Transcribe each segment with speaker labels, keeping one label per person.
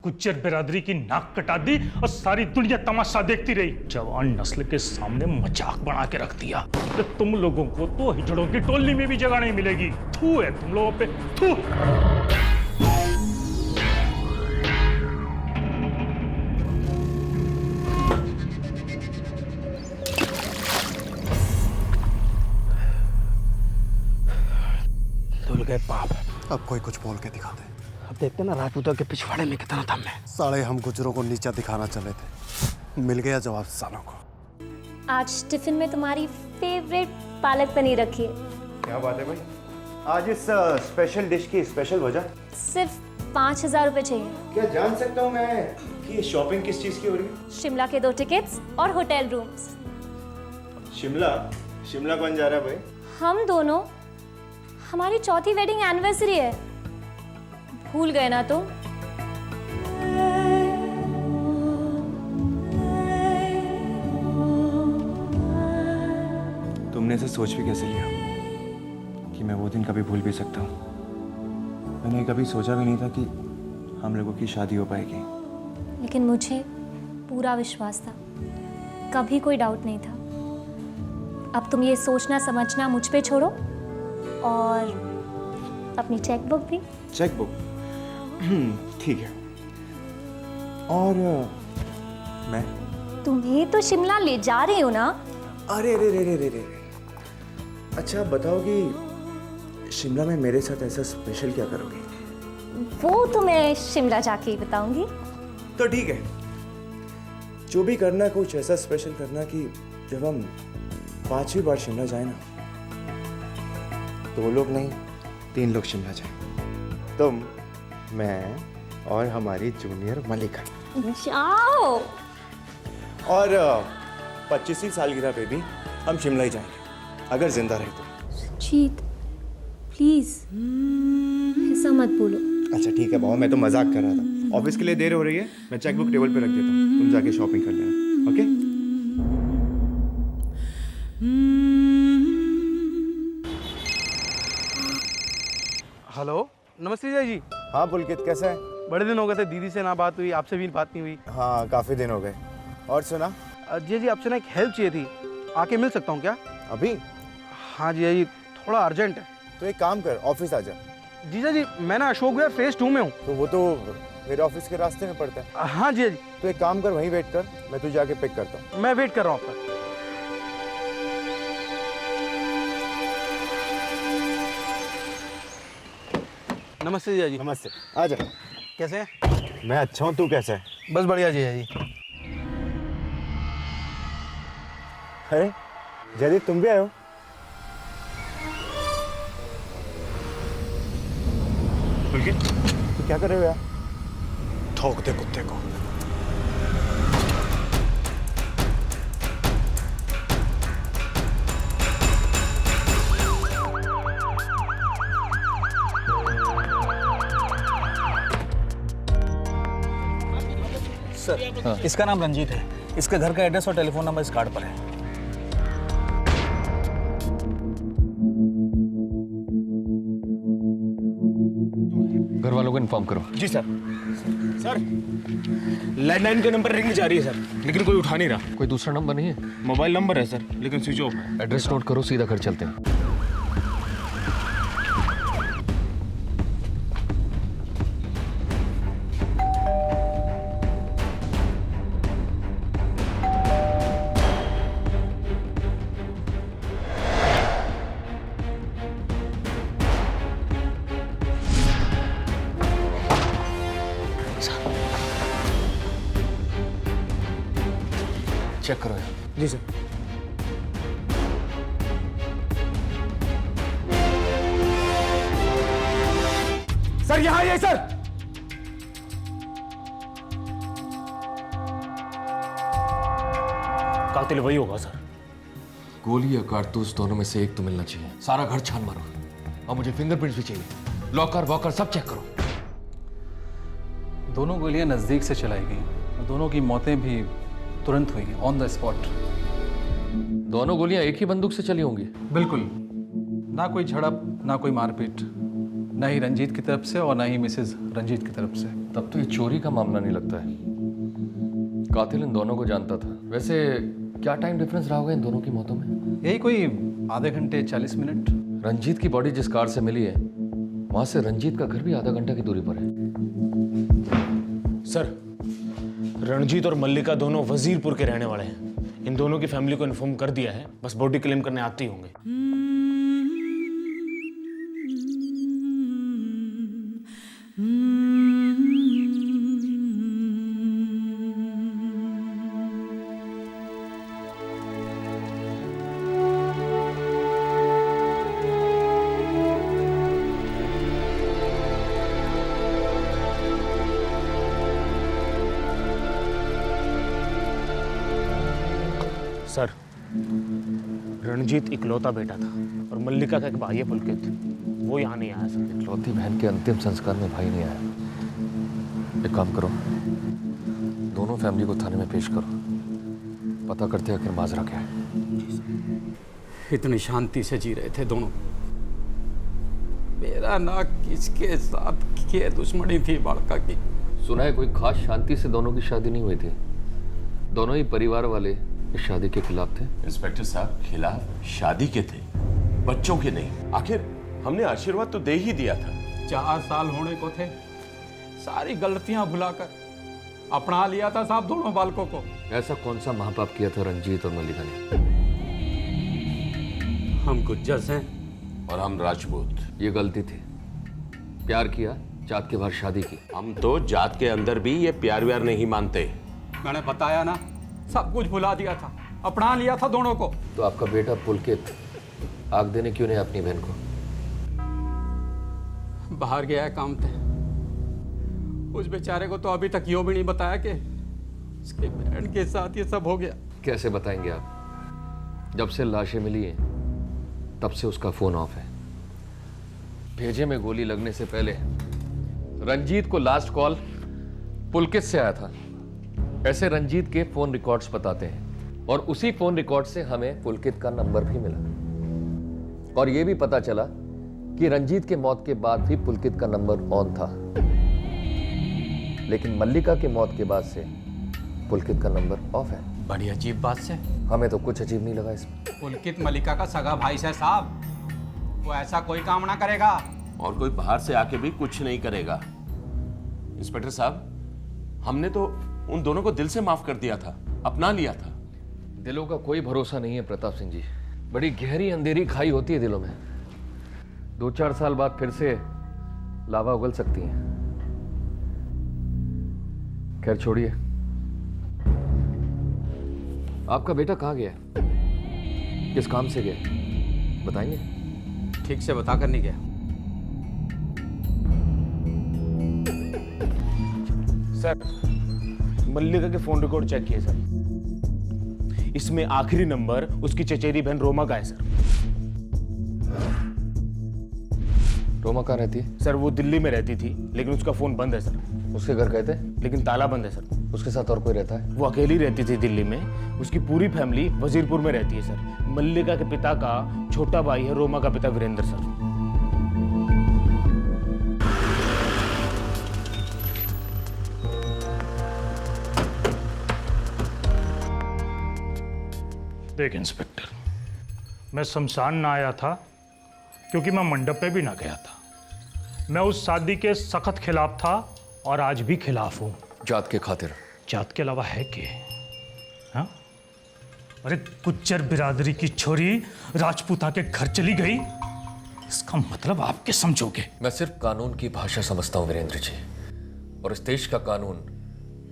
Speaker 1: गुज्जर बिरादरी की नाक कटा दी और सारी दुनिया तमाशा देखती रही। जवान नस्ल के सामने मजाक बना के रख दिया। तो तुम लोगों को तो हिजड़ों की टोली में भी जगह नहीं मिलेगी। थू है तुम लोगों पे, थू।
Speaker 2: धुल गए पाप।
Speaker 3: अब कोई कुछ बोल के दिखा दे।
Speaker 2: अब देखते ना राजपूतों के पिछवाड़े में कितना दम है।
Speaker 3: साले हम गुजरों को नीचा दिखाना चले थे, मिल गया जवाब सालों को।
Speaker 4: आज टिफिन में तुम्हारी फेवरेट पालक पनीर रखी है।
Speaker 5: क्या बात है भाई, आज इस स्पेशल डिश की स्पेशल वजह?
Speaker 4: सिर्फ 5,000 रुपए चाहिए।
Speaker 5: क्या जान सकता हूँ मैं कि शॉपिंग किस चीज़ की हो रही है?
Speaker 4: शिमला के 2 टिकट्स और होटल रूम्स।
Speaker 5: शिमला? शिमला कौन जा रहा है भाई?
Speaker 4: हम दोनों। हमारी 4थी वेडिंग एनिवर्सरी है, भूल गए ना तुम?
Speaker 5: तुमने इसे सोच भी कैसे लिया कि मैं वो दिन कभी भूल भी सकता हूँ? मैंने कभी सोचा भी नहीं था कि हम लोगों की शादी हो पाएगी।
Speaker 4: लेकिन मुझे पूरा विश्वास था, कभी कोई डाउट नहीं था। अब तुम ये सोचना समझना मुझ पे छोड़ो और अपनी चेकबुक भी।
Speaker 5: चेकबुक? ठीक है। और मैं?
Speaker 4: तुम्हें तो शिमला ले जा रही हो ना?
Speaker 5: अरे रे रे रे रे रे। अच्छा बताओ कि शिमला में मेरे साथ ऐसा स्पेशल क्या करोगी?
Speaker 4: वो तो मैं शिमला जाके ही बताऊंगी।
Speaker 5: तो ठीक है, जो भी करना कुछ ऐसा स्पेशल करना कि जब हम 5वीं बार शिमला जाए ना, 2 लोग नहीं 3 लोग शिमला जाए। तुम, मैं और हमारी जूनियर मलिका।
Speaker 4: जाओ।
Speaker 5: और 25वीं सालगिरह पे भी हम शिमला ही जाएंगे, अगर जिंदा रहे तो।
Speaker 4: जीत प्लीज ऐसा मत बोलो।
Speaker 5: अच्छा ठीक है बाबा, मैं तो मजाक कर रहा था। ऑफिस के लिए देर हो रही है, मैं चेकबुक टेबल पे रख देता हूँ, तुम जाके शॉपिंग कर लेना। ओके?
Speaker 2: हेलो, नमस्ते जय जी।
Speaker 5: हाँ पुलकित, कैसा है?
Speaker 2: बड़े दिन हो गए थे, दीदी से ना बात हुई, आपसे भी बात नहीं हुई।
Speaker 5: हाँ काफी दिन हो गए। और सुना?
Speaker 2: जय जी, आपसे ना एक हेल्प चाहिए थी, आके मिल सकता हूँ क्या?
Speaker 5: अभी?
Speaker 2: हाँ जय जी, थोड़ा अर्जेंट है।
Speaker 5: तो एक काम कर, ऑफिस आ जा।
Speaker 2: जीजा जी, मैं ना अशोक विहार फेज 2 में हूँ।
Speaker 5: तो वो तो मेरे ऑफिस के रास्ते में पड़ता है।
Speaker 2: हाँ जीजा जी।
Speaker 5: तो एक काम कर, वहीं वेट कर, मैं तुझे जाके पिक करता हूँ।
Speaker 2: मैं वेट कर रहा हूँ आपका। नमस्ते जीजा जी।
Speaker 5: नमस्ते, आ जा।
Speaker 2: कैसे हैं?
Speaker 5: मैं अच्छा हूँ, तू कैसा है?
Speaker 2: बस बढ़िया जीजा जी।
Speaker 5: अरे जयदीप, तुम भी आए हो? तो क्या कर रहे हो यार?
Speaker 3: ठोक दे कुत्ते को।
Speaker 6: सर, हाँ। इसका नाम रंजीत है। इसके घर का एड्रेस और टेलीफोन नंबर इस कार्ड पर है।
Speaker 7: घर वालों को इन्फॉर्म करो।
Speaker 1: जी सर। सर, लैंडलाइन के नंबर रिंग जा रही है सर, लेकिन कोई उठा नहीं रहा।
Speaker 7: कोई दूसरा नंबर नहीं है?
Speaker 1: मोबाइल नंबर है सर, लेकिन स्विच ऑफ है।
Speaker 7: एड्रेस नोट करो, सीधा घर चलते हैं। चेक करो यार।
Speaker 5: जी सर। सर यहाँ आइए सर।
Speaker 1: कातिल वही होगा सर।
Speaker 7: गोली या कारतूस दोनों में से एक तो मिलना चाहिए। सारा घर छान मारो और मुझे फिंगरप्रिंट्स भी चाहिए। लॉकर वॉकर सब चेक करो।
Speaker 6: दोनों गोलियां नज़दीक से चलाई गई, दोनों की मौतें भी तुरंत हुई, ऑन द स्पॉट।
Speaker 7: दोनों गोलियां एक ही बंदूक से चली होंगी?
Speaker 6: बिल्कुल, ना कोई झड़प, ना कोई मारपीट, न ही रंजीत की तरफ से और न ही मिसेज रंजीत की तरफ से।
Speaker 7: तब तो ये चोरी का मामला नहीं लगता है। कातिल इन दोनों को जानता था। वैसे क्या टाइम डिफरेंस रहा होगा इन दोनों की मौतों में?
Speaker 6: यही कोई आधे घंटे 40 मिनट।
Speaker 7: रंजीत की बॉडी जिस कार से मिली है वहां से रंजीत का घर भी आधा घंटा की दूरी पर है।
Speaker 8: सर, रणजीत और मल्लिका दोनों वजीरपुर के रहने वाले हैं। इन दोनों की फैमिली को इन्फॉर्म कर दिया है, बस बॉडी क्लेम करने आते ही होंगे। सर, रणजीत इकलौता बेटा था और मल्लिका का एक भाई है पुलकित, वो यहाँ नहीं आया सर।
Speaker 7: इकलौती बहन के अंतिम संस्कार में भाई नहीं आया। एक काम करो, दोनों फैमिली को थाने में पेश करो, पता करते आखिर माजरा क्या है।
Speaker 9: इतनी शांति से जी रहे थे दोनों। मेरा ना किसके साथ ये दुश्मनी थी बड़का की।
Speaker 7: सुना है कोई खास शांति से दोनों की शादी नहीं हुई थी। दोनों ही परिवार वाले इस शादी के खिलाफ थे।
Speaker 10: इंस्पेक्टर साहब, खिलाफ शादी के थे, बच्चों के नहीं। आखिर हमने आशीर्वाद तो दे ही दिया था।
Speaker 9: 4 साल होने को थे, सारी गलतियां भुलाकर अपना लिया था साहब दोनों बालकों को।
Speaker 7: ऐसा कौन सा महापाप किया था रंजीत और मल्लिका ने?
Speaker 9: हम गुज्जर हैं
Speaker 10: और हम राजपूत।
Speaker 7: ये गलती थी। प्यार किया, जात के बाहर शादी की।
Speaker 10: हम तो जात के अंदर भी ये प्यार व्यार नहीं मानते।
Speaker 9: मैंने बताया ना, सब कुछ भुला दिया था, अपना लिया था दोनों को।
Speaker 7: तो आपका बेटा पुलकित आग देने क्यों नहीं अपनी बहन को?
Speaker 9: बाहर गया है काम थे। उस बेचारे को तो अभी तक यो भी नहीं बताया कि उसके बहन के साथ ये सब हो गया।
Speaker 7: कैसे बताएंगे आप? जब से लाशें मिली हैं तब से उसका फोन ऑफ है। भेजे में गोली लगने से पहले रंजीत को लास्ट कॉल पुलकित से आया था। ऐसे रंजीत के फोन रिकॉर्ड्स बताते हैं और उसी फोन रिकॉर्ड से हमें पुलकित का नंबर भी मिला और यह भी पता चला कि रंजीत के मौत के बाद भी पुलकित का नंबर ऑन था, लेकिन मल्लिका के मौत के बाद से पुलकित का नंबर ऑफ है।
Speaker 9: बड़ी अजीब बात से।
Speaker 7: हमें तो कुछ अजीब नहीं लगा इसमें।
Speaker 9: पुलकित मल्लिका का सगा भाई से साहब, वो ऐसा कोई काम ना करेगा
Speaker 10: और कोई बाहर से आके भी कुछ नहीं करेगा। इंस्पेक्टर साहब, हमने तो उन दोनों को दिल से माफ कर दिया था, अपना लिया था।
Speaker 7: दिलों का कोई भरोसा नहीं है प्रताप सिंह जी। बड़ी गहरी अंधेरी खाई होती है दिलों में। 2-4 साल बाद फिर से लावा उगल सकती हैं। खैर छोड़िए, आपका बेटा कहाँ गया? किस काम से गया बताएंगे?
Speaker 9: ठीक से बता कर नहीं गया।
Speaker 8: सर, मल्लिका के फोन रिकॉर्ड चेक किए सर। इसमें आखिरी नंबर उसकी चचेरी बहन रोमा का है सर।
Speaker 7: रोमा कहाँ रहती है?
Speaker 8: सर, वो दिल्ली में रहती थी, लेकिन उसका फोन बंद है सर।
Speaker 7: उसके घर कहते हैं,
Speaker 8: लेकिन ताला बंद है सर।
Speaker 7: उसके साथ और कोई रहता है?
Speaker 8: वो अकेली रहती थी दिल्ली में। उसकी पूरी फैमिली वजीरपुर में रहती है सर। मल्लिका के पिता का छोटा भाई है रोमा का पिता वीरेंद्र सर।
Speaker 1: देख इंस्पेक्टर, मैं शमशान ना आया था क्योंकि मैं मंडप पे भी ना गया था। मैं उस शादी के सख्त खिलाफ था और आज भी खिलाफ हूं।
Speaker 7: जात के खातिर?
Speaker 1: जात के अलावा है के? हाँ? अरे गुज्जर बिरादरी की छोरी राजपूता के घर चली गई, इसका मतलब आपके समझोगे?
Speaker 7: मैं सिर्फ कानून की भाषा समझता हूं वीरेंद्र जी, और इस देश का कानून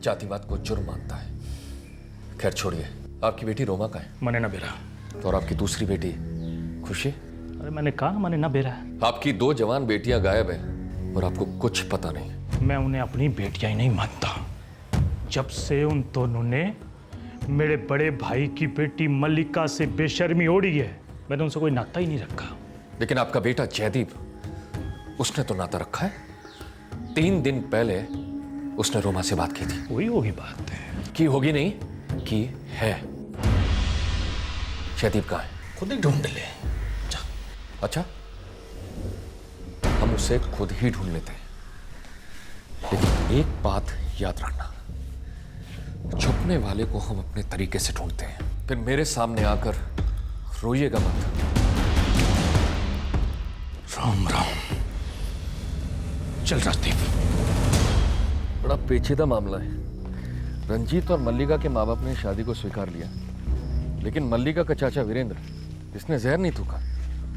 Speaker 7: जातिवाद को जुर्म मानता है। खैर छोड़िए, आपकी बेटी रोमा का है?
Speaker 1: मने ना बेरा।
Speaker 7: और आपकी दूसरी बेटी खुशी?
Speaker 1: अरे मैंने कहा ना, मने ना बेरा।
Speaker 7: आपकी 2 जवान बेटियां गायब हैं और आपको कुछ पता नहीं।
Speaker 1: मैं उन्हें अपनी बेटियां ही नहीं मानता। जब से उन दोनों ने मेरे बड़े भाई की बेटी मल्लिका से बेशर्मी ओढ़ी है, मैंने उनसे कोई नाता ही नहीं रखा।
Speaker 7: लेकिन आपका बेटा जयदीप, उसने तो नाता रखा है। 3 दिन पहले उसने रोमा से बात की थी।
Speaker 1: वही होगी बात है।
Speaker 7: की होगी नहीं, की है। जयदीप कहाँ है?
Speaker 1: खुद ही ढूंढ ले।
Speaker 7: अच्छा, हम उसे खुद ही ढूंढ लेते हैं। लेकिन एक बात याद रखना, छुपने वाले को हम अपने तरीके से ढूंढते हैं, फिर मेरे सामने आकर रोइएगा मत।
Speaker 1: राम राम। चल राजदीप।
Speaker 7: बड़ा पेचीदा मामला है। रंजीत और मल्लिका के माँ बाप ने शादी को स्वीकार लिया, लेकिन मल्लिका का चाचा वीरेंद्र, इसने जहर नहीं थूका।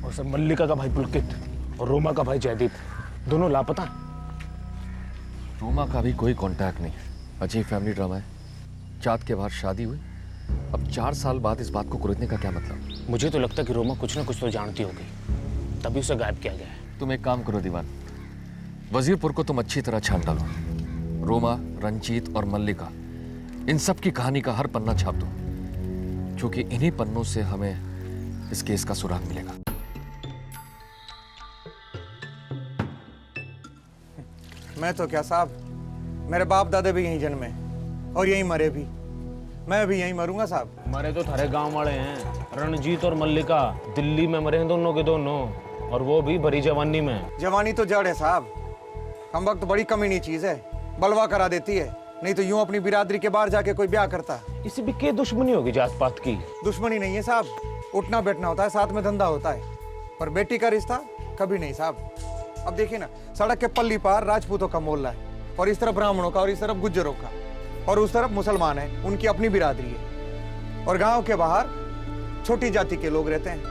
Speaker 8: और सर मल्लिका का भाई पुलकित और रोमा का भाई जयदीप दोनों लापता।
Speaker 7: रोमा का भी कोई कांटेक्ट नहीं। अजीब फैमिली ड्रामा है। चाँद के बाद शादी हुई, अब 4 साल बाद इस बात को कुरेदने का क्या मतलब?
Speaker 8: मुझे तो लगता है कि रोमा कुछ ना कुछ तो जानती होगी, तभी उसे गायब किया गया है।
Speaker 7: तुम एक काम करो दीवान, वजीरपुर को तुम अच्छी तरह छान डालो। रोमा, रंजीत और मल्लिका, इन सब की कहानी का हर पन्ना छाप दो, क्योंकि इन्हीं पन्नों से हमें इस केस का सुराग मिलेगा।
Speaker 2: मैं तो क्या साहब, मेरे बाप दादे भी यहीं जन्मे और यहीं मरे भी। मैं भी यहीं मरूंगा साहब।
Speaker 8: मरे तो थारे गांव वाले हैं। रणजीत और मल्लिका दिल्ली में मरे हैं दोनों के दोनों, और वो भी भरी जवानी में।
Speaker 2: जवानी तो जड़ है साहब। हम वक्त बड़ी कमीनी चीज है, बलवा करा देती है। नहीं तो यूं अपनी बिरादरी के बाहर जाके कोई ब्याह करता।
Speaker 8: इसी भी क्या दुश्मनी होगी जात पात की?
Speaker 2: दुश्मनी नहीं है साहब, उठना बैठना होता है, साथ में धंधा होता है, पर बेटी का रिश्ता कभी नहीं साहब। अब देखिए ना, सड़क के पल्ली पार राजपूतों का मोहल्ला है, और इस तरफ ब्राह्मणों का, और इस तरफ गुज्जरों का, और उस तरफ मुसलमान है, उनकी अपनी बिरादरी है। और गांव के बाहर छोटी जाति के लोग रहते हैं,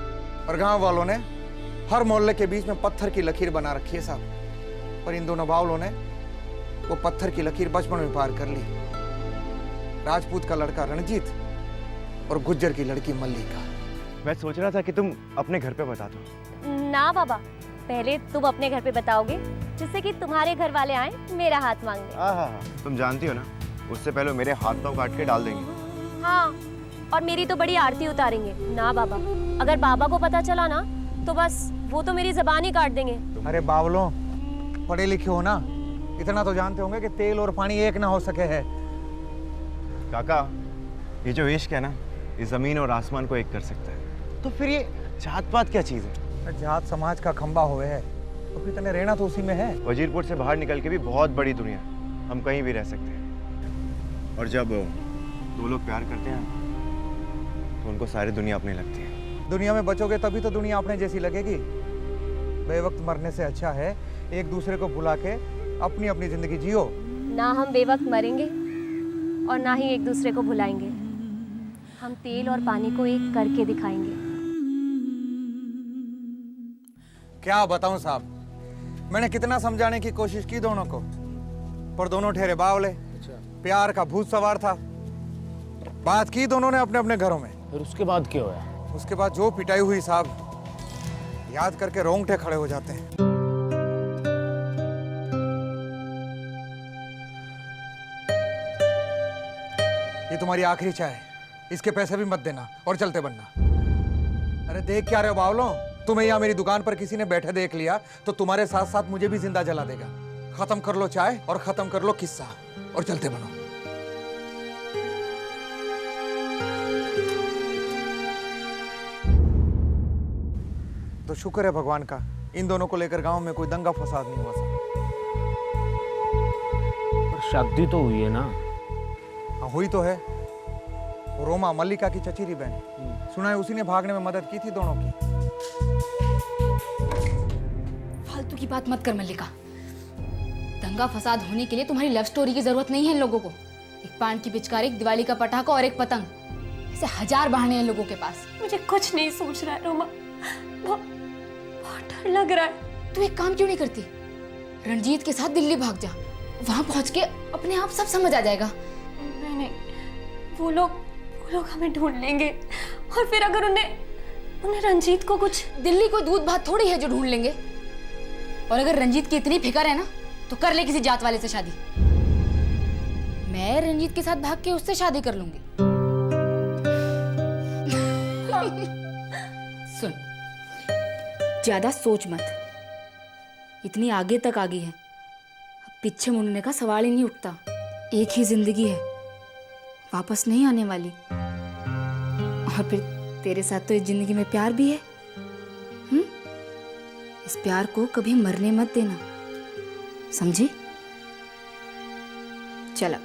Speaker 2: और गांव वालों ने हर मोहल्ले के बीच में पत्थर की लकीर बना रखी है साहब। पर इन दोनों बावलों ने वो पत्थर की लकीर बचपन में पार कर ली। राजपूत का लड़का रणजीत और गुज्जर की लड़की मल्लिका।
Speaker 5: मैं सोच रहा था कि तुम अपने घर पे बता दो।
Speaker 4: ना बाबा, पहले तुम अपने घर पे बताओगे, जिससे कि तुम्हारे घर वाले आए मेरा हाथ मांगने।
Speaker 5: हाँ, तुम जानती हो ना, उससे पहले मेरे हाथ पांव काट के डाल देंगे।
Speaker 4: हाँ, और मेरी तो बड़ी आरती उतारेंगे। ना बाबा, अगर बाबा को पता चला ना, तो बस वो तो मेरी जबान ही काट देंगे।
Speaker 2: अरे बावलों, पढ़े लिखे हो ना, इतना तो जानते होंगे कि तेल और पानी एक ना हो सके है।
Speaker 5: काका, ये जो इश्क है ना, ये जमीन और आसमान को एक कर सकता है। तो फिर ये जात पात क्या चीज है?
Speaker 2: जात समाज का खंबा हुए है, तो फिर तने रहना तो उसी में है।
Speaker 5: वजीरपुर से बाहर निकल के भी बहुत बड़ी दुनिया, हम कहीं भी रह सकते हैं। और जब 2 लोग प्यार करते हैं तो उनको सारी दुनिया अपनी लगती है।
Speaker 2: दुनिया में बचोगे तभी तो दुनिया अपने जैसी लगेगी। बेवक्त मरने से अच्छा है एक दूसरे को भुला के अपनी अपनी जिंदगी जियो।
Speaker 4: ना हम बेवक्त मरेंगे और ना ही एक दूसरे को भुलाएंगे। हम तेल और पानी को एक करके दिखाएंगे।
Speaker 2: क्या बताऊं साहब, मैंने कितना समझाने की कोशिश की दोनों को, पर दोनों ठहरे बावले। प्यार का भूत सवार था। बात की दोनों ने अपने अपने घरों में।
Speaker 8: फिर उसके बाद क्या हुआ?
Speaker 2: उसके बाद जो पिटाई हुई साहब, याद करके रोंगटे खड़े हो जाते हैं। ये तुम्हारी आखिरी चाय, इसके पैसे भी मत देना और चलते बनना। अरे देख क्या रहे हो बावलों, तुम्हें यहाँ मेरी दुकान पर किसी ने बैठे देख लिया तो तुम्हारे साथ साथ मुझे भी जिंदा जला देगा। खत्म कर लो चाय और खत्म कर लो किस्सा और चलते बनो। तो शुक्र है भगवान का, इन दोनों को लेकर गांव में कोई दंगा फसाद नहीं हुआ साहब।
Speaker 8: पर शादी तो हुई है ना?
Speaker 2: हाँ हुई तो है। वो रोमा मल्लिका की चचेरी बहन, सुना है उसी ने भागने में मदद की थी दोनों की।
Speaker 11: फालतू की बात मत कर मल्लिका। दंगा फसाद होने के लिए तुम्हारी लव स्टोरी की जरूरत नहीं है इन लोगों को। एक पान की पिचकारी, एक दिवाली का पटाखा और एक पतंग, ऐसे 1000 बहाने हैं लोगों के पास।
Speaker 4: मुझे कुछ नहीं सोच रहा है रोमा, बहुत डर लग रहा है।
Speaker 11: तू एक काम क्यों नहीं करती, रणजीत के साथ दिल्ली भाग जा, वहां पहुंच के अपने आप सब समझ आ जाएगा।
Speaker 4: नहीं, वो लोग हमें ढूंढ लेंगे, और फिर अगर उन्हें रंजीत को कुछ।
Speaker 11: दिल्ली कोई दूध भात थोड़ी है जो ढूंढ लेंगे। और अगर रंजीत की इतनी फिक्र है ना, तो कर ले किसी जात वाले से शादी। मैं रंजीत के साथ भाग के उससे शादी कर लूंगी। सुन, ज्यादा सोच मत, इतनी आगे तक आ गई है, अब पीछे मुड़ने का सवाल ही नहीं उठता। एक ही जिंदगी है, वापस नहीं आने वाली। और फिर तेरे साथ तो इस जिंदगी में प्यार भी है। इस प्यार को कभी मरने मत देना, समझी? चलो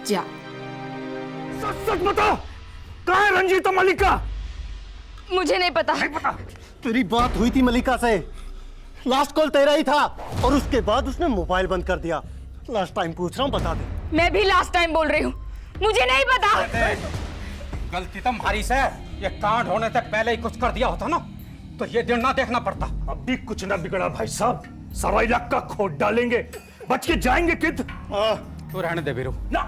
Speaker 11: जा।
Speaker 1: सच सच बता, कहाँ है रंजीत और मल्लिका?
Speaker 11: मुझे नहीं पता।
Speaker 1: नहीं पता?
Speaker 3: तेरी बात हुई थी मल्लिका से, लास्ट कॉल तेरा ही था और उसके बाद उसने मोबाइल बंद कर दिया। लास्ट टाइम पूछ रहा हूँ, बता दे।
Speaker 11: मैं भी लास्ट टाइम बोल रही हूँ, मुझे नहीं पता।
Speaker 9: गलती तुम्हारी से, ये कांड होने तक पहले ही कुछ कर दिया होता ना तो ये दिन ना देखना पड़ता।
Speaker 1: अभी कुछ ना बिगड़ा भाई साहब, सवा लाख का खोट डालेंगे, बच के जाएंगे किद?
Speaker 9: तो रहने दे बीरू।
Speaker 1: ना,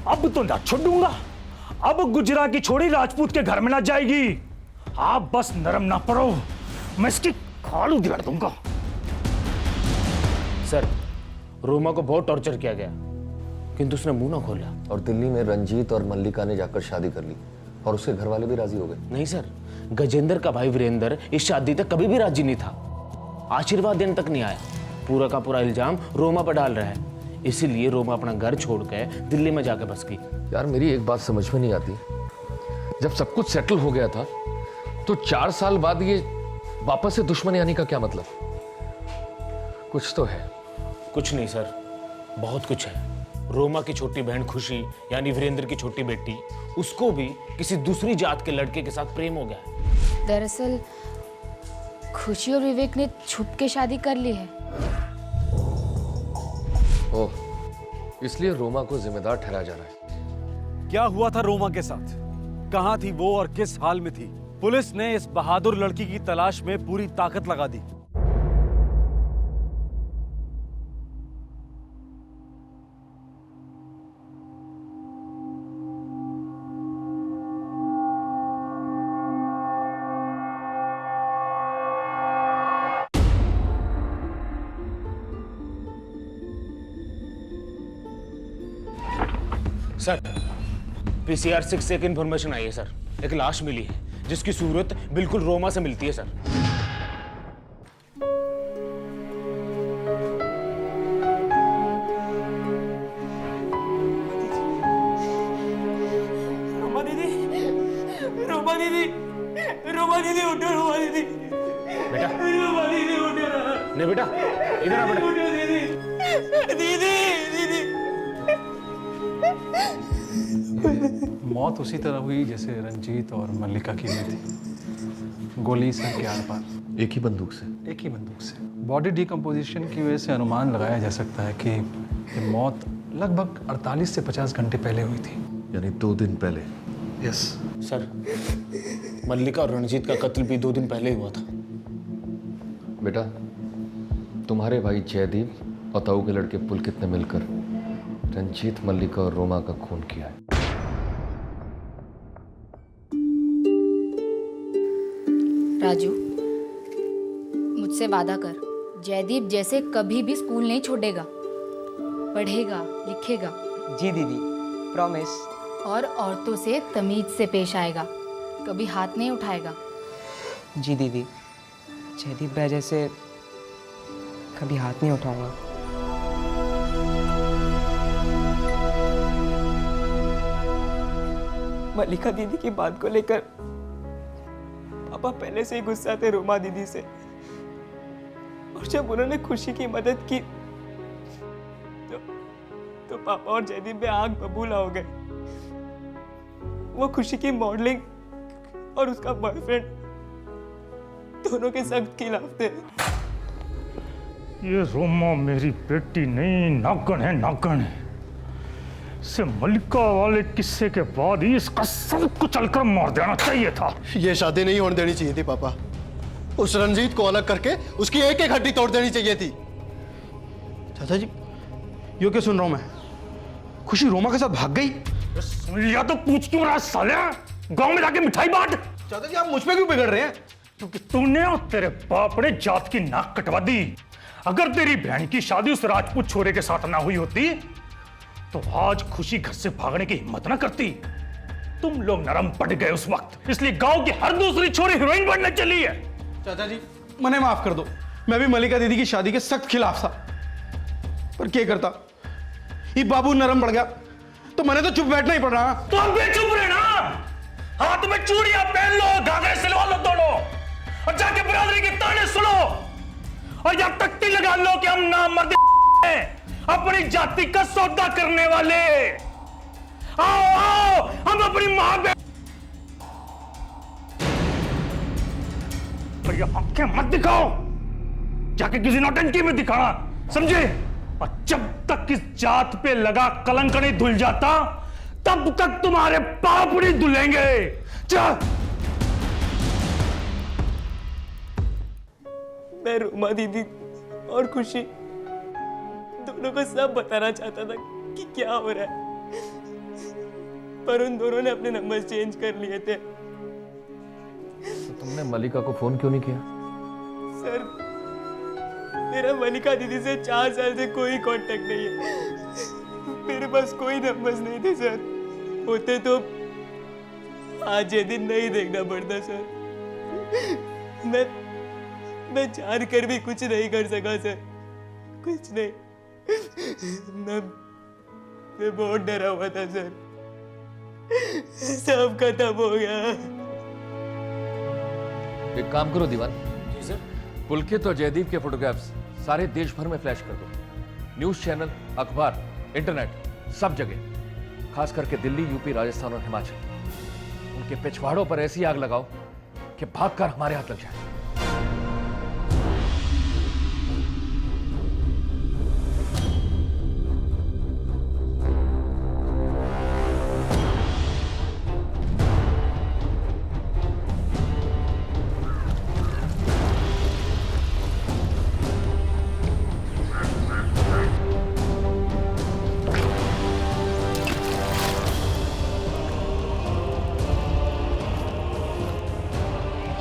Speaker 1: अब तो ना छोड़ूंगा। अब गुजरा की छोड़ी राजपूत के घर में ना जाएगी। आप बस नरम ना पड़ो, मैं इसकी खाल उधेड़ दूंगा।
Speaker 8: सर, रोमा को बहुत टॉर्चर किया गया किंतु उसने मुंह ना खोला।
Speaker 7: और दिल्ली में रंजीत और मल्लिका ने जाकर शादी कर ली और उसके घर वाले भी राजी हो गए।
Speaker 8: नहीं सर, गजेंद्र का भाई वीरेंद्र इस शादी तक कभी भी राजी नहीं था, आशीर्वाद देने तक नहीं आया। पूरा का पूरा इल्जाम रोमा पर डाल रहा है, इसीलिए रोमा अपना घर छोड़कर दिल्ली में जाकर बस गई।
Speaker 7: यार मेरी एक बात समझ में नहीं आती, जब सब कुछ सेटल हो गया था तो 4 साल बाद ये वापस से दुश्मनी आने का क्या मतलब? कुछ तो है।
Speaker 8: कुछ नहीं सर, बहुत कुछ है। रोमा की छोटी बहन खुशी यानी वीरेंद्र की छोटी बेटी, उसको भी किसी दूसरी जात के लड़के के साथ प्रेम हो गया है।
Speaker 11: दरअसल खुशी और विवेक ने छुप के शादी कर ली है।
Speaker 7: ओह, इसलिए रोमा को जिम्मेदार ठहराया जा रहा है।
Speaker 3: क्या हुआ था रोमा के साथ? कहां थी वो और किस हाल में थी? पुलिस ने इस बहादुर लड़की की तलाश में पूरी ताकत लगा दी।
Speaker 8: सर, पीसीआर 6 से एक इंफॉर्मेशन आई है सर, एक लाश मिली है जिसकी सूरत बिल्कुल रोमा से मिलती है सर।
Speaker 9: रोमा दीदी, रोमा दीदी, रोमा दीदी उठो, रोमा दीदी।
Speaker 8: बेटा,
Speaker 9: रोमा दीदी उठो ना।
Speaker 8: नहीं बेटा, इधर आ बेटा।
Speaker 9: उठो दीदी, दीदी, दीदी।
Speaker 12: मौत उसी तरह हुई जैसे रंजीत और मल्लिका की हुई थी, गोली सर के आर पार।
Speaker 7: एक ही बंदूक से?
Speaker 12: एक ही बंदूक से। बॉडी डिकम्पोजिशन की वजह से अनुमान लगाया जा सकता है कि ये मौत लगभग 48 से 50 घंटे पहले हुई थी।
Speaker 7: यानी 2 दिन पहले?
Speaker 12: यस
Speaker 8: सर, मल्लिका और रणजीत का कत्ल भी 2 दिन पहले हुआ था।
Speaker 7: बेटा, तुम्हारे भाई जयदीप और ताऊ के लड़के पुलकित ने मिलकर रंजीत, मल्लिका और रोमा का खून किया है।
Speaker 11: राजू, मुझसे वादा कर, जयदीप जैसे कभी भी स्कूल नहीं छोड़ेगा, पढ़ेगा, लिखेगा।
Speaker 13: जी दीदी, प्रॉमिस।
Speaker 11: और औरतों से तमीज से पेश आएगा, कभी हाथ नहीं उठाएगा।
Speaker 13: जी दीदी, जयदीप भाई जैसे कभी हाथ नहीं उठाऊंगा। मल्लिका दीदी की बात को लेकर पापा पहले से ही गुस्सा थे रोमा दीदी से, और जब उन्होंने खुशी की मदद की तो पापा और जयदीप में आग बबूला हो गए। वो खुशी की मॉडलिंग और उसका बॉयफ्रेंड दोनों के सख्त खिलाफ थे।
Speaker 1: ये रोमा मेरी बेटी नहीं, नागन है, नागन है। से मल्लिका वाले किस्से के बाद ही इसका सर कुचलकर मार देना चाहिए था।
Speaker 3: ये शादी नहीं होने देनी चाहिए थी पापा। उस रंजीत को अलग करके उसकी एक एक हड्डी तोड़ देनी चाहिए थी।
Speaker 6: चाचा जी, यो क्या सुन रहा हूं मैं? खुशी रोमा के साथ भाग गई?
Speaker 1: सुन लिया तो पूछ क्यों रहा साले? गांव में जाके मिठाई बांट।
Speaker 6: चाचा जी, आप मुझ पे क्यों बिगड़ रहे हैं?
Speaker 1: क्योंकि तूने और तेरे बाप ने जात की नाक कटवा दी। अगर तेरी बहन की शादी उस राजपूत छोरे के साथ ना हुई होती तो आज खुशी घर से भागने की हिम्मत ना करती। तुम लोग नरम पड़ गए उस वक्त, इसलिए गांव की हर दूसरी छोरी हीरोइन बनने चली है।
Speaker 6: चाचा जी, मने माफ कर दो, मैं भी मल्लिका दीदी की शादी के सख्त खिलाफ था, पर क्या करता, ये बाबू नरम पड़ गया तो मैंने तो चुप बैठना ही पड़ रहा।
Speaker 1: तो अब भी चुप रहना, हाथ में चूड़ियां पहन लो, घाघरे सिलवा लो दोनों, और जाके बिरादरी के ताने सुनो और जब तक ती लगा लो कि हम नामर्द हैं, अपनी जाति का सौदा करने वाले। आओ आओ, हम अपनी मां बहन और ये आंखें मत दिखाओ, जाके किसी नौटंकी में दिखाना, समझे? और जब तक इस जात पे लगा कलंक नहीं धुल जाता तब तक तुम्हारे पाप नहीं धुलेंगे। चल।
Speaker 13: मैं रोमा दीदी और खुशी दोनों को सब बताना चाहता था कि क्या हो रहा है, पर उन दोनों ने अपने नंबर चेंज कर लिए थे।
Speaker 7: तो तुमने मलिका को फोन क्यों नहीं किया?
Speaker 13: सर, मेरा मलिका दीदी से 4 साल से कोई कांटेक्ट नहीं है। मेरे पास कोई नंबर्स नहीं थे सर, होते तो आज ये दिन नहीं देखना पड़ता सर। मैं जान कर भी कुछ नहीं कर सका सर, कुछ नहीं। मैं बहुत डरा हुआ था सर, सब खत्म हो गया।
Speaker 7: एक काम करो दीवान। जी सर। पुलकित और जयदीप के फोटोग्राफ्स सारे देश भर में फ्लैश कर दो, न्यूज चैनल, अखबार, इंटरनेट, सब जगह, खास करके दिल्ली, यूपी, राजस्थान और हिमाचल। उनके पिछवाड़ों पर ऐसी आग लगाओ कि भागकर हमारे हाथ लग जाए।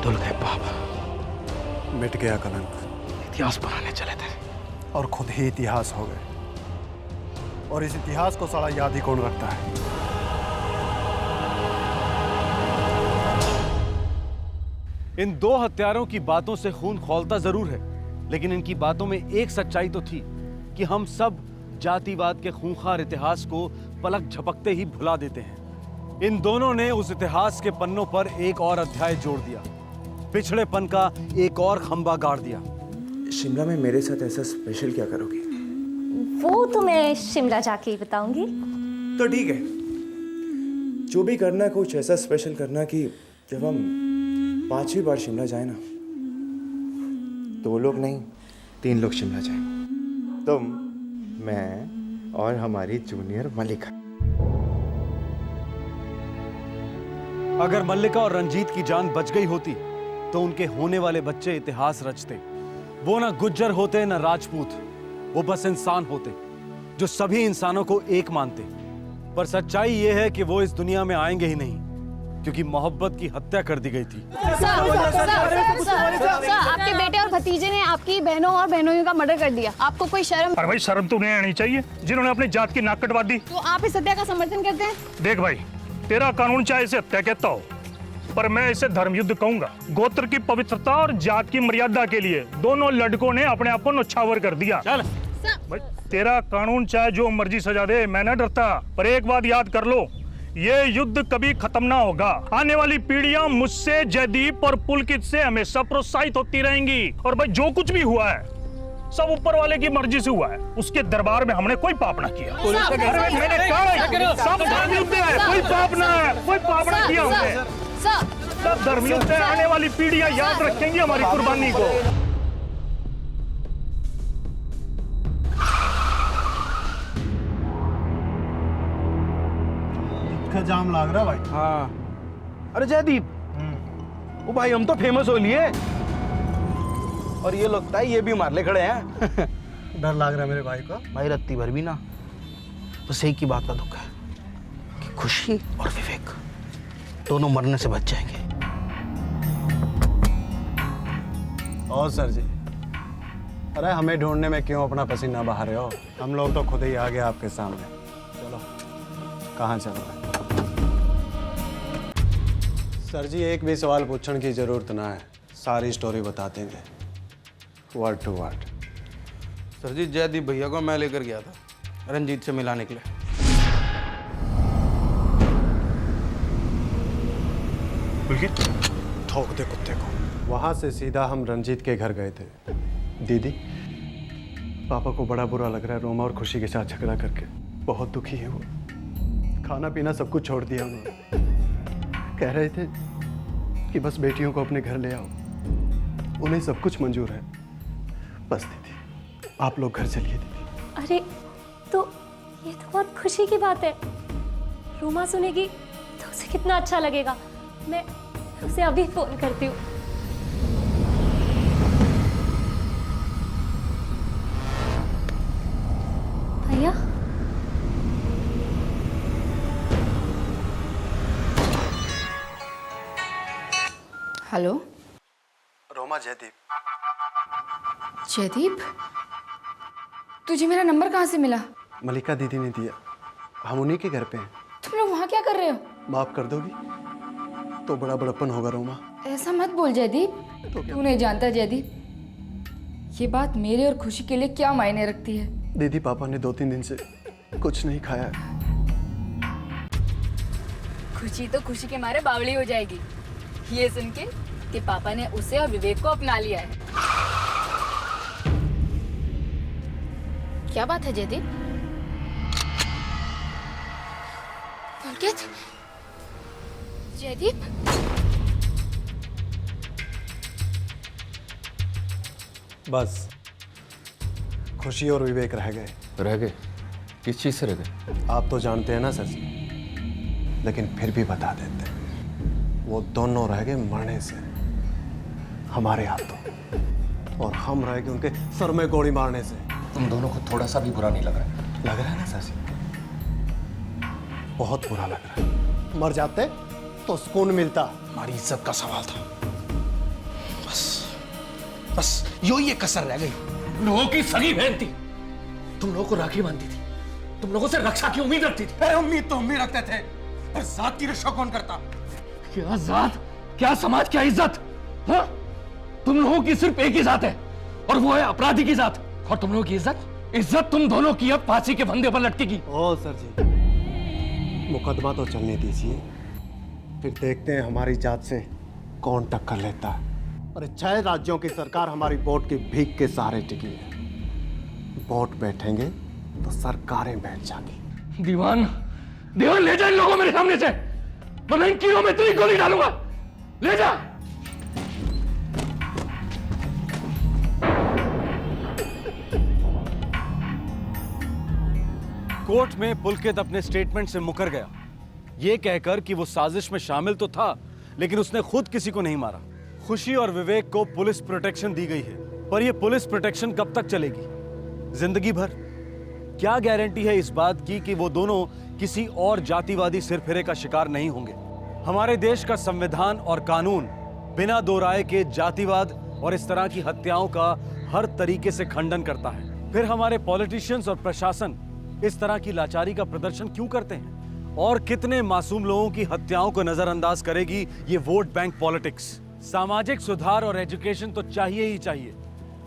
Speaker 6: धुल गए पाप,
Speaker 3: मिट गया कलंक,
Speaker 6: इतिहास बनाने चले थे
Speaker 3: और खुद ही इतिहास हो गए। और इस इतिहास को साला याद ही कौन रखता है?
Speaker 6: इन 2 हत्यारों की बातों से खून खौलता जरूर है, लेकिन इनकी बातों में एक सच्चाई तो थी कि हम सब जातिवाद के खूंखार इतिहास को पलक झपकते ही भुला देते हैं। इन दोनों ने उस इतिहास के पन्नों पर एक और अध्याय जोड़ दिया, पिछड़ेपन का एक और खंबा गाड़ दिया।
Speaker 5: शिमला में मेरे साथ ऐसा स्पेशल क्या करोगी?
Speaker 4: वो तो मैं शिमला जाके ही बताऊंगी।
Speaker 5: तो ठीक है, जो भी करना कुछ ऐसा स्पेशल करना कि जब हम 5वीं बार शिमला जाए ना, 2 लोग नहीं 3 लोग शिमला जाए। तुम, मैं और हमारी जूनियर मल्लिका।
Speaker 6: अगर मल्लिका और रंजीत की जान बच गई होती तो उनके होने वाले बच्चे इतिहास रचते। वो ना गुज्जर होते ना राजपूत, वो बस इंसान होते जो सभी इंसानों को एक मानते। पर सच्चाई ये है कि वो इस दुनिया में आएंगे ही नहीं, क्योंकि मोहब्बत की हत्या कर दी गई थी।
Speaker 11: आपके बेटे और भतीजे ने आपकी बहनों और बहनोइयों का मर्डर कर दिया। आपको कोई शर्म?
Speaker 1: अरे भाई, शर्म तो नहीं आनी चाहिए जिन्होंने अपनी जात की नाक कटवा दी।
Speaker 11: तो आप इस हत्या का समर्थन करते हैं?
Speaker 1: देख भाई, तेरा कानून चाहे इसे हत्या कहता हो, पर मैं इसे धर्मयुद्ध कहूंगा। गोत्र की पवित्रता और जात की मर्यादा के लिए दोनों लड़कों ने अपने आप को न्यौछावर कर दिया। चल भाई, तेरा कानून चाहे जो मर्जी सजा दे, मैं न डरता। पर एक बात याद कर लो, ये युद्ध कभी खत्म ना होगा। आने वाली पीढ़ियां मुझसे, जयदीप और पुलकित से हमेशा प्रोत्साहित होती रहेंगी। और भाई, जो कुछ भी हुआ है सब ऊपर वाले की मर्जी से हुआ है। उसके दरबार में हमने कोई पाप ना किया। मैंने कहा सब धर्मयुद्ध है, कोई पाप ना है, कोई पाप ना किया हमने। सब धर्मयुद्ध है, आने वाली पीढ़ियां याद रखेंगी हमारी कुर्बानी को।
Speaker 3: का जाम लग रहा भाई।
Speaker 6: हाँ, अरे जयदीप, ओ भाई, हम तो फेमस हो लिए और ये लगता है ये भी मारले खड़े हैं।
Speaker 3: डर लग रहा है मेरे भाई को।
Speaker 6: भाई, रत्ती भर भी ना, बस एक ही बात का दुख है कि खुशी और विवेक दोनों मरने से बच जाएंगे।
Speaker 3: और सर जी, अरे हमें ढूंढने में क्यों अपना पसीना बहा रहे हो? हम लोग तो खुद ही आ गए आपके सामने। चलो, कहाँ चल रहा है? सर जी, एक भी सवाल पूछने की जरूरत ना है, सारी स्टोरी बता देंगे वर्ड टू वर्ड।
Speaker 6: सर जी, जयदीप भैया को मैं लेकर गया था रंजीत से मिलाने के लिए।
Speaker 3: ठोक दे कुत्ते को। वहाँ से सीधा हम रंजीत के घर गए थे। दीदी, पापा को बड़ा बुरा लग रहा है रोमा और खुशी के साथ झगड़ा करके। बहुत दुखी है वो। खाना पीना सब कुछ छोड़ दिया उन्होंने। कह रहे थे कि बस बेटियों को अपने घर ले आओ, उन्हें सब कुछ मंजूर है। बस दीदी, आप लोग घर चलिए दीदी।
Speaker 4: अरे तो ये तो बहुत खुशी की बात है। रोमा सुनेगी तो उसे कितना अच्छा लगेगा। मैं उसे अभी फोन करती हूँ। भैया,
Speaker 11: हेलो
Speaker 3: रोमा, जयदीप।
Speaker 11: जयदीप, तुझे मेरा नंबर कहाँ से मिला?
Speaker 3: मलिका दीदी ने दिया। हम उन्हीं के घर पे हैं।
Speaker 11: तुम लोग वहाँ क्या कर रहे हो?
Speaker 3: माफ कर दोगी तो बड़ा बड़प्पन होगा रोमा।
Speaker 11: ऐसा मत बोल जयदीप। तू नहीं जानता जयदीप, ये बात मेरे और खुशी के लिए क्या मायने रखती है।
Speaker 3: दीदी, पापा ने 2-3 दिन से कुछ नहीं खाया।
Speaker 11: खुशी तो खुशी के मारे बावली हो जाएगी ये सुन के कि पापा ने उसे और विवेक को अपना लिया है। क्या बात है जयदीप? अंकित, जयदीप,
Speaker 3: बस खुशी और विवेक रह गए।
Speaker 7: रह गए? किस चीज से रह गए?
Speaker 3: आप तो जानते हैं ना सर जी, लेकिन फिर भी बता देते हैं। वो दोनों रह गए मरने से हमारे हाथों, और हम रह गए उनके सर में गोली मारने से।
Speaker 7: तुम दोनों को थोड़ा सा भी बुरा नहीं लग रहा है?
Speaker 3: लग रहा है ना सर जी, बहुत बुरा लग रहा है। मर जाते तो सुकून मिलता।
Speaker 1: हमारी इज्जत का सवाल था। बस यो ये कसर रह गई। तुम लोगों की सगी बहन थी, तुम लोगों को राखी बांधती थी, तुम लोगों से रक्षा की उम्मीद रखती थी।
Speaker 2: अरे उम्मीद तो हम भी रखते थे, पर जात की रक्षा कौन करता?
Speaker 1: क्या जात, क्या समाज, क्या इज्जत? हाँ? तुम लोगों की सिर्फ एक ही जात है, और वो है अपराधी की जात। और तुम लोगों की इज्जत तुम दोनों की अब फांसी के फंदे पर लटकेगी।
Speaker 3: ओ सर जी, मुकदमा तो चलने दीजिए, फिर देखते हैं हमारी जात से कौन टक्कर लेता है। अरे 6 राज्यों की सरकार हमारी वोट की भीख के सहारे टिकी है। वोट बैठेंगे तो सरकारें बैठ जाती।
Speaker 1: दीवान, दीवान ले जा इन लोगों मेरे सामने से, वरना इन कीड़ों में तेरी गोली डालूंगा। ले जा।
Speaker 6: कोर्ट में पुलकित अपने स्टेटमेंट से मुकर गया, ये कहकर कि वो साजिश में शामिल तो था, लेकिन उसने खुद किसी को नहीं मारा। खुशी और विवेक को पुलिस प्रोटेक्शन दी गई है, पर यह पुलिस प्रोटेक्शन कब तक चलेगी? जिंदगी भर? क्या गारंटी है इस बात की कि वो दोनों किसी और जातिवादी सिरफिरे का शिकार नहीं होंगे? हमारे देश का संविधान और कानून बिना दो राय के जातिवाद और इस तरह की हत्याओं का हर तरीके से खंडन करता है। फिर हमारे पॉलिटिशियंस और प्रशासन इस तरह की लाचारी का प्रदर्शन क्यों करते हैं? और कितने मासूम लोगों की हत्याओं को नजरअंदाज करेगी ये वोट बैंक पॉलिटिक्स? सामाजिक सुधार और एजुकेशन तो चाहिए ही चाहिए,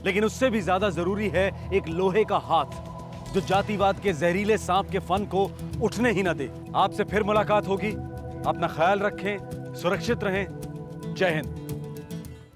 Speaker 6: लेकिन उससे भी ज्यादा जरूरी है एक लोहे का हाथ जो जातिवाद के जहरीले सांप के फन को उठने ही न दे। आपसे फिर मुलाकात होगी। अपना ख्याल रखें, सुरक्षित रहें। जय हिंद।